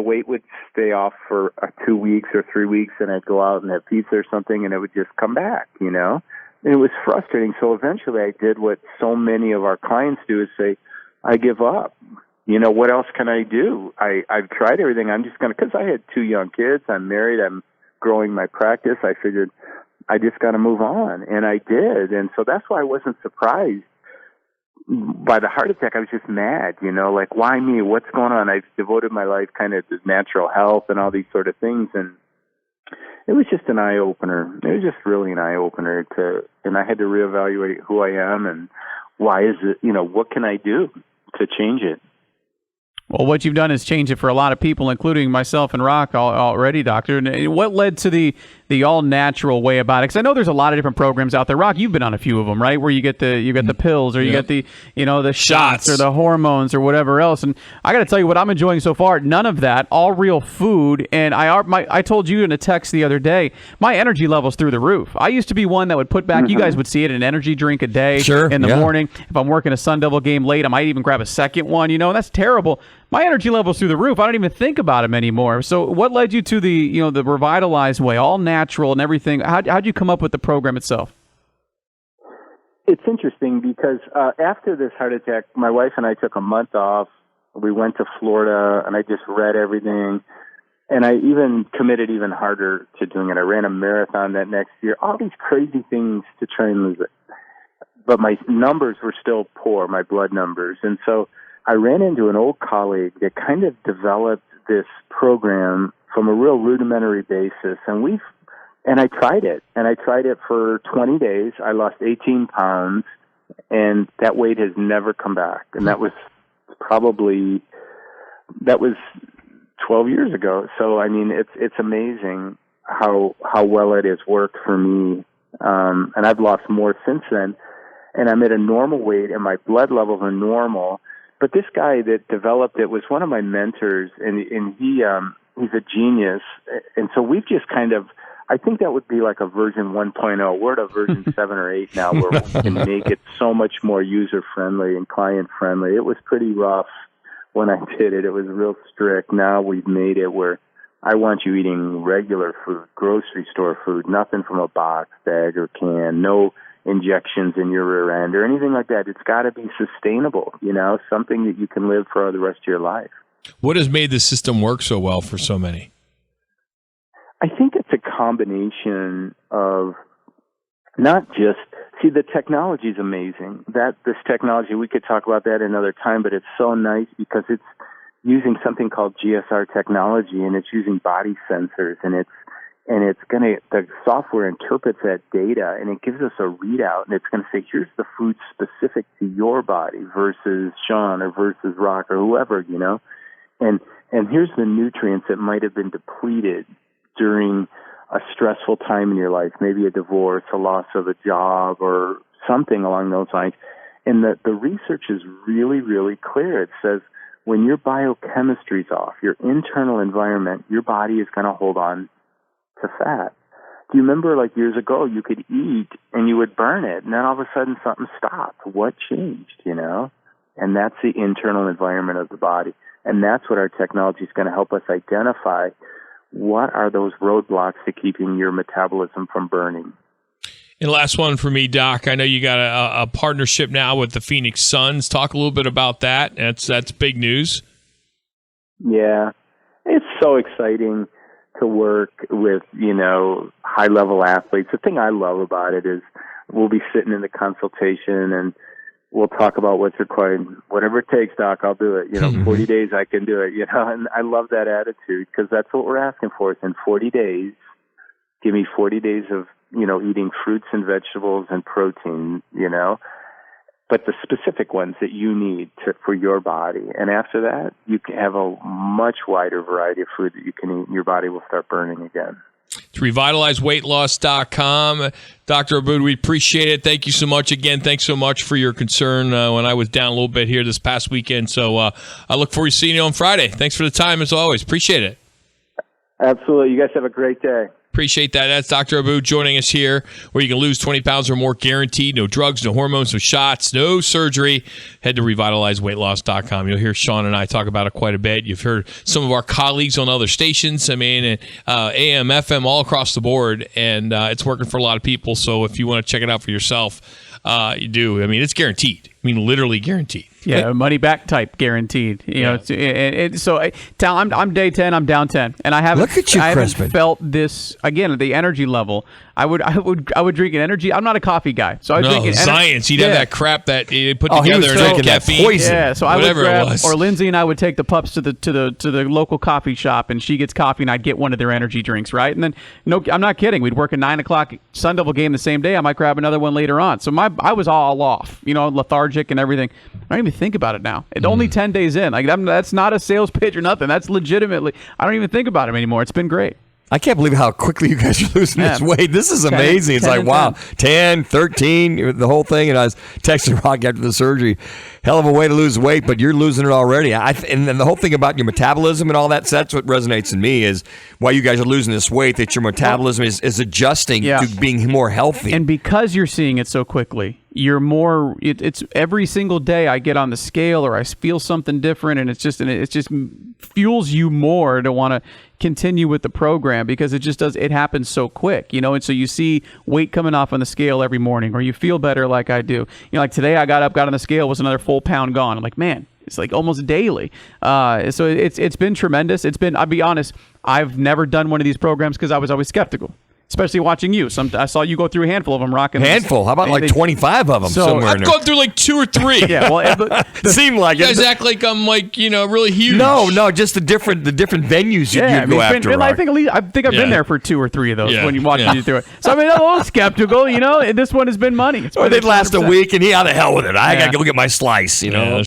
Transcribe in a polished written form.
weight would stay off for 2 weeks or 3 weeks, and I'd go out and have pizza or something, and it would just come back, And it was frustrating. So eventually I did what so many of our clients do, is say, I give up. What else can I do? I've tried everything. I'm just going to, because I had 2 young kids. I'm married. I'm growing my practice. I figured I just got to move on. And I did. And so that's why I wasn't surprised by the heart attack. I was just mad, like, why me? What's going on? I've devoted my life kind of to natural health and all these sort of things. And it was just an eye-opener. It was just really an eye-opener and I had to reevaluate who I am and why is it, what can I do to change it? Well, what you've done is change it for a lot of people, including myself and Rock already, Doctor. And what led to the all-natural way about it? Because I know there's a lot of different programs out there. Rock, you've been on a few of them, right? Where you get the pills, or you get the the shots or the hormones or whatever else. And I got to tell you what I'm enjoying so far. None of that. All real food. And I told you in a text the other day, my energy level's through the roof. I used to be one that would put back. You guys would see it, an energy drink a day in the morning. If I'm working a Sun Devil game late, I might even grab a second one. And that's terrible. My energy level's through the roof. I don't even think about them anymore. So what led you to the Revtailize way, all natural and everything? How'd you come up with the program itself? It's interesting because after this heart attack, my wife and I took a month off. We went to Florida, and I just read everything. And I even committed even harder to doing it. I ran a marathon that next year, all these crazy things to try and lose it. But my numbers were still poor, my blood numbers. And so I ran into an old colleague that kind of developed this program from a real rudimentary basis, and I tried it. And I tried it for 20 days. I lost 18 pounds, and that weight has never come back. And that was 12 years ago. So, I mean, it's amazing how well it has worked for me. And I've lost more since then. And I'm at a normal weight, and my blood levels are normal. But this guy that developed it was one of my mentors, and he's a genius. And so we've just kind of, I think that would be like a version 1.0. We're at a version 7 or 8 now, where we can make it so much more user-friendly and client-friendly. It was pretty rough when I did it. It was real strict. Now we've made it where I want you eating regular food, grocery store food, nothing from a box, bag, or can, no injections in your rear end or anything like that. It's got to be sustainable, something that you can live for the rest of your life. What has made the system work so well for so many? I think it's a combination of not just, the technology is amazing. This technology, we could talk about that another time, but it's so nice because it's using something called GSR technology, and it's using body sensors, and the software interprets that data, and it gives us a readout, and it's going to say, here's the food specific to your body versus Sean or versus Rock or whoever, and here's the nutrients that might have been depleted during a stressful time in your life, maybe a divorce, a loss of a job, or something along those lines. And the research is really, really clear. It says when your biochemistry's off, your internal environment, your body is going to hold on to fat. Do you remember, like years ago, you could eat and you would burn it, and then all of a sudden something stopped? What changed, And that's the internal environment of the body. And that's what our technology is going to help us identify. What are those roadblocks to keeping your metabolism from burning? And last one for me, Doc. I know you got a partnership now with the Phoenix Suns. Talk a little bit about that. That's big news. Yeah, it's so exciting to work with, high-level athletes. The thing I love about it is we'll be sitting in the consultation and we'll talk about what's required. Whatever it takes, Doc, I'll do it. 40 days I can do it, and I love that attitude because that's what we're asking for. It's in 40 days, give me 40 days of, eating fruits and vegetables and protein, but the specific ones that you need for your body. And after that, you can have a much wider variety of food that you can eat, and your body will start burning again. It's RevtailizeWeightLoss.com. Dr. Abood, we appreciate it. Thank you so much again. Thanks so much for your concern when I was down a little bit here this past weekend. So I look forward to seeing you on Friday. Thanks for the time, as always. Appreciate it. Absolutely. You guys have a great day. Appreciate Appreciate that. That's Dr. Abood joining us here, where you can lose 20 pounds or more guaranteed. No drugs, no hormones, no shots, no surgery. Head to revitalizeweightloss.com. You'll hear Sean and I talk about it quite a bit. You've heard some of our colleagues on other stations, AM, FM, all across the board, and it's working for a lot of people. So if you want to check it out for yourself, you do. I mean, it's guaranteed. I mean, literally guaranteed. Yeah, money back type guaranteed. I'm day 10. I'm down 10, and I haven't. Look at you, I haven't Crespin. felt this again. The energy level. I would drink an energy. I'm not a coffee guy, so I drink science. You'd have that crap that you put he together was and drinking that caffeine. poison. Yeah, so I would whatever grab, it was. or Lindsay and I would take the pups to the local coffee shop, and she gets coffee, and I'd get one of their energy drinks, right? And then, no, I'm not kidding. We'd work a 9 o'clock Sun Devil game the same day. I might grab another one later on. So I was all off, lethargic and everything. I don't even think about it now. It's only 10 days in. Like that's not a sales pitch or nothing. That's legitimately. I don't even think about it anymore. It's been great. I can't believe how quickly you guys are losing this weight. This is amazing. It's like, wow, 10, 13, the whole thing. And I was texting Rock after the surgery. Hell of a way to lose weight, but you're losing it already. And then the whole thing about your metabolism and all that's what resonates in me is why you guys are losing this weight, that your metabolism is adjusting to being more healthy. And because you're seeing it so quickly, you're more. It's every single day I get on the scale or I feel something different, and it just fuels you more to want to continue with the program because it happens so quick, and so you see weight coming off on the scale every morning, or you feel better like I do. Like today I got on the scale, was another full pound gone. I'm like, man, it's like almost daily. So it's been tremendous. I'll be honest, I've never done one of these programs because I was always skeptical. Especially watching you. I saw you go through a handful of them, rocking. Handful? How about 25 of them somewhere I've in there? gone through like 2 or 3. Yeah, well, seemed like you it. guys act like I'm like really huge. No, just the different venues you go after. I think I've been there for 2 or 3 of those when you watch me through it. So I'm a little skeptical, and this one has been money. Or they'd last a week, and how the hell with it? I got to go get my slice, Yeah,